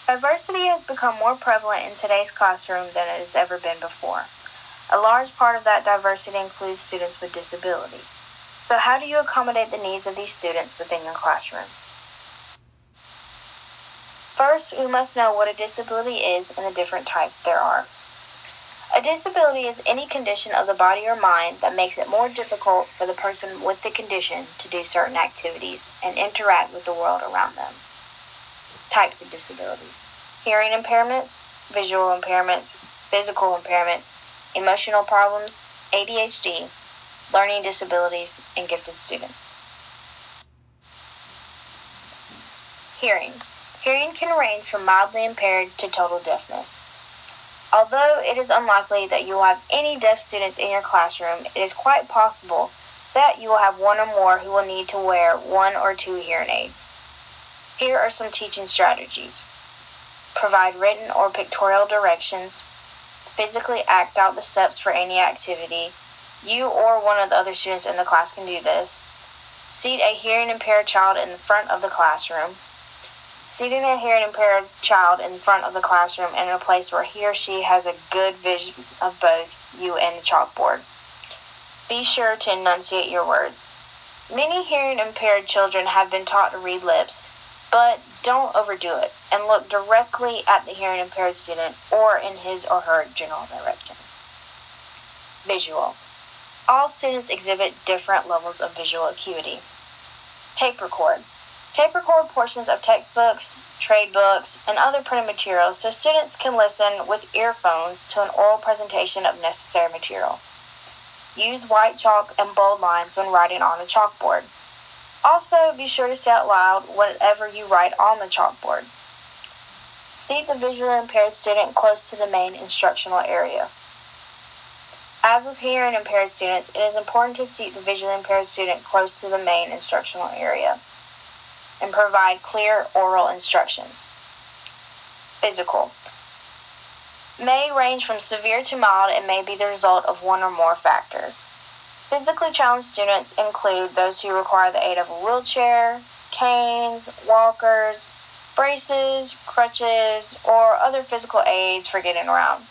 Diversity has become more prevalent in today's classroom than it has ever been before. A large part of that diversity includes students with disabilities. So how do you accommodate the needs of these students within your classroom? First, we must know what a disability is and the different types there are. A disability is any condition of the body or mind that makes it more difficult for the person with the condition to do certain activities and interact with the world around them. Types of disabilities: hearing impairments, visual impairments, physical impairments, emotional problems, ADHD, learning disabilities, and gifted students. Hearing. Hearing can range from mildly impaired to total deafness. Although it is unlikely that you will have any deaf students in your classroom, it is quite possible that you will have one or more who will need to wear 1 or 2 hearing aids. Here are some teaching strategies. Provide written or pictorial directions. Physically act out the steps for any activity. You or one of the other students in the class can do this. Seat a hearing impaired child in the front of the classroom. Seating a hearing impaired child in front of the classroom in a place where he or she has a good vision of both you and the chalkboard. Be sure to enunciate your words. Many hearing impaired children have been taught to read lips, but don't overdo it and look directly at the hearing impaired student or in his or her general direction. Visual. All students exhibit different levels of visual acuity. Tape record. Tape record portions of textbooks, trade books, and other printed materials so students can listen with earphones to an oral presentation of necessary material. Use white chalk and bold lines when writing on a chalkboard. Also, be sure to say out loud whatever you write on the chalkboard. Seat the visually impaired student close to the main instructional area. As with hearing impaired students, it is important to seat the visually impaired student close to the main instructional area and provide clear oral instructions. Physical. May range from severe to mild and may be the result of one or more factors. Physically challenged students include those who require the aid of a wheelchair, canes, walkers, braces, crutches, or other physical aids for getting around.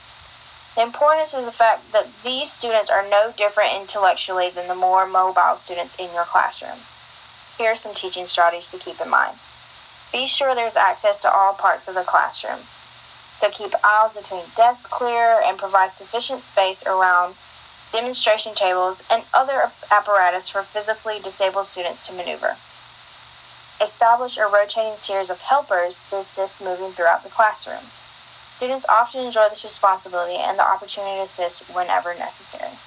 The importance is the fact that these students are no different intellectually than the more mobile students in your classroom. Here are some teaching strategies to keep in mind. Be sure there's access to all parts of the classroom. So keep aisles between desks clear and provide sufficient space around demonstration tables and other apparatus for physically disabled students to maneuver. Establish a rotating series of helpers to assist moving throughout the classroom. Students often enjoy this responsibility and the opportunity to assist whenever necessary.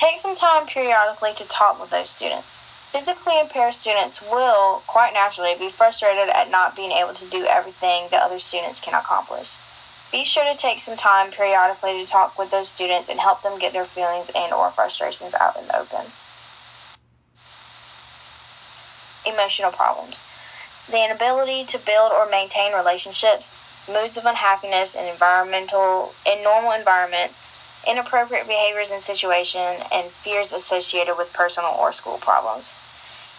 Take some time periodically to talk with those students. Physically impaired students will, quite naturally, be frustrated at not being able to do everything that other students can accomplish. Be sure to take some time periodically to talk with those students and help them get their feelings and/or frustrations out in the open. Emotional problems. The inability to build or maintain relationships, moods of unhappiness in normal environments, inappropriate behaviors in situations, and fears associated with personal or school problems.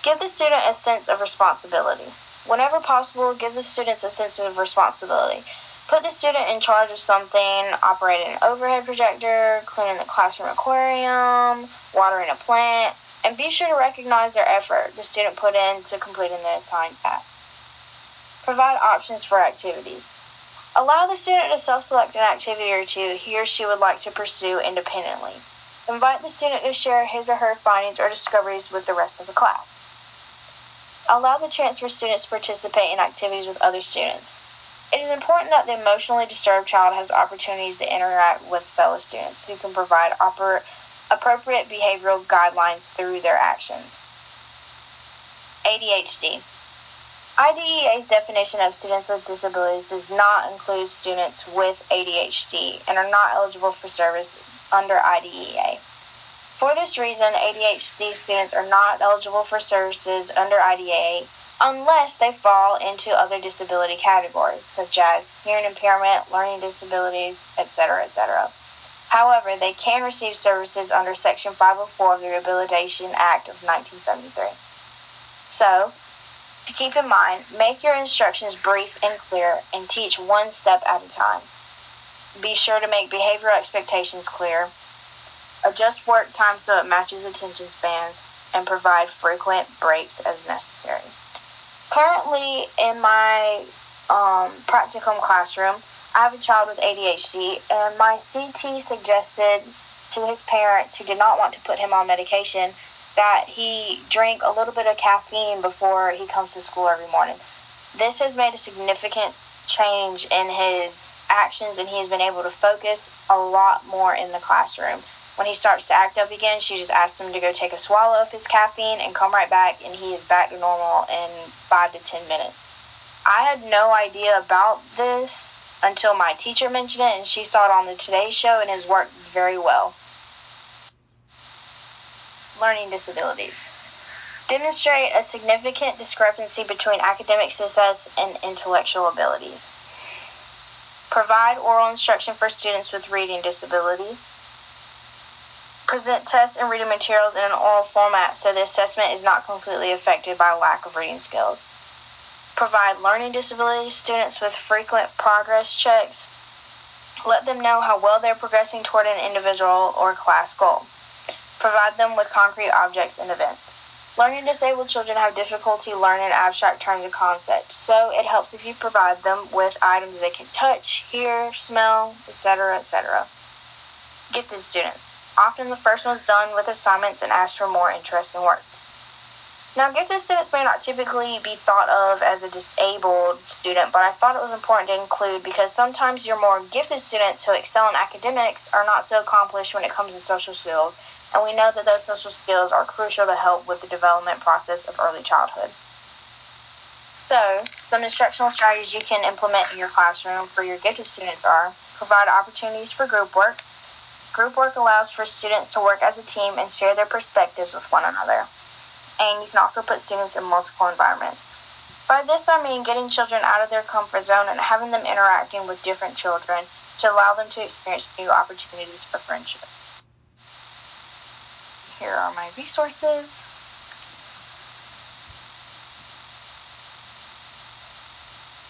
Give the student a sense of responsibility. Whenever possible, give the students a sense of responsibility. Put the student in charge of something, operating an overhead projector, cleaning the classroom aquarium, watering a plant, and be sure to recognize their effort the student put into completing the assigned task. Provide options for activities. Allow the student to self-select an activity or two he or she would like to pursue independently. Invite the student to share his or her findings or discoveries with the rest of the class. Allow the chance for students to participate in activities with other students. It is important that the emotionally disturbed child has opportunities to interact with fellow students who can provide appropriate behavioral guidelines through their actions. ADHD. IDEA's definition of students with disabilities does not include students with ADHD and are not eligible for service under IDEA. For this reason, ADHD students are not eligible for services under IDEA unless they fall into other disability categories, such as hearing impairment, learning disabilities, etc., etc. However, they can receive services under Section 504 of the Rehabilitation Act of 1973. So, To keep in mind, make your instructions brief and clear and teach one step at a time. Be sure to make behavioral expectations clear. Adjust work time so it matches attention spans, and provide frequent breaks as necessary. Currently, in my practicum classroom, I have a child with ADHD, and my CT suggested to his parents who did not want to put him on medication that he drink a little bit of caffeine before he comes to school every morning. This has made a significant change in his actions, and he has been able to focus a lot more in the classroom. When he starts to act up again, she just asks him to go take a swallow of his caffeine and come right back, and he is back to normal in 5 to 10 minutes. I had no idea about this until my teacher mentioned it, and she saw it on the Today Show, and it has worked very well. Learning disabilities. Demonstrate a significant discrepancy between academic success and intellectual abilities. Provide oral instruction for students with reading disabilities. Present tests and reading materials in an oral format so the assessment is not completely affected by a lack of reading skills. Provide learning disability students with frequent progress checks. Let them know how well they're progressing toward an individual or class goal. Provide them with concrete objects and events. Learning disabled children have difficulty learning abstract terms and concepts, so it helps if you provide them with items they can touch, hear, smell, etc., etc. Gifted students. Often the first one is done with assignments and asked for more interesting work. Now, gifted students may not typically be thought of as a disabled student, but I thought it was important to include because sometimes your more gifted students who excel in academics are not so accomplished when it comes to social skills, and we know that those social skills are crucial to help with the development process of early childhood. So, some instructional strategies you can implement in your classroom for your gifted students are: provide opportunities for group work. Group work allows for students to work as a team and share their perspectives with one another. And you can also put students in multiple environments. By this I mean getting children out of their comfort zone and having them interacting with different children to allow them to experience new opportunities for friendship. Here are my resources.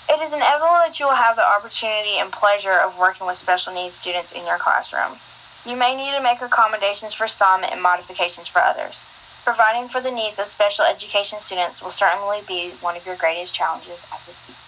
It is inevitable that you will have the opportunity and pleasure of working with special needs students in your classroom. You may need to make accommodations for some and modifications for others. Providing for the needs of special education students will certainly be one of your greatest challenges as a teacher.